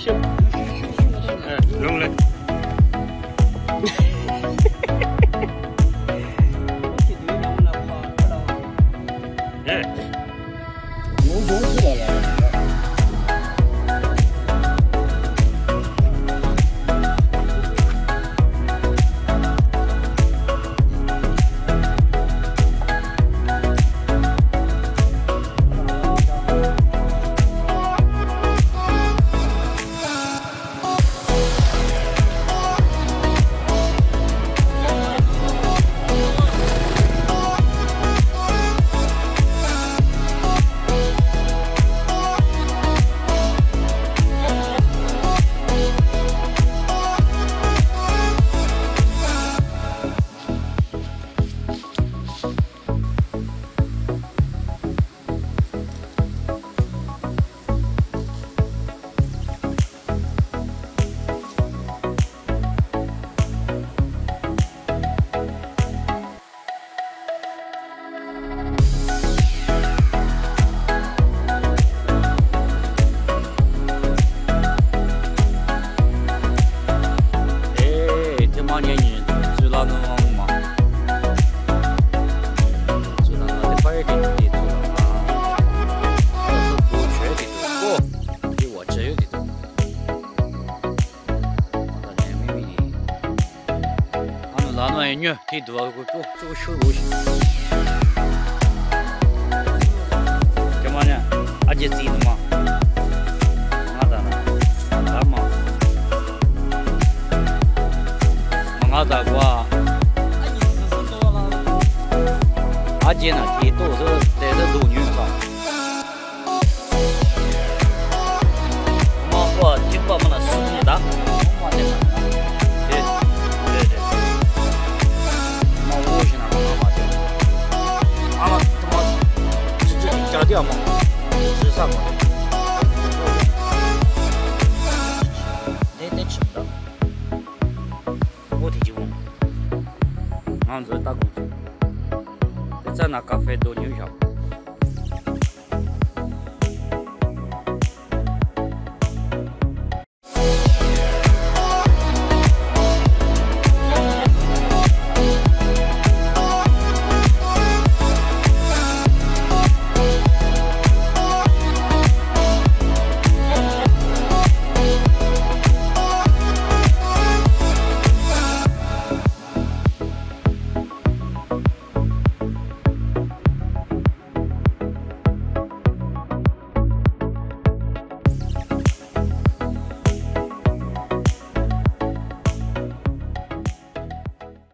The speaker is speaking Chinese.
秀。弄嘞。哎，弄东西了。 女，你多个做个小东西，干嘛呢？阿姐自己的嘛，俺的呢，干嘛？俺的瓜，阿姐呢？提多少？带着多女上。我听我们的师傅的，我的。 假掉嘛，时尚嘛，得吃不到。我提起我，俺这打工去，在那咖啡都留下。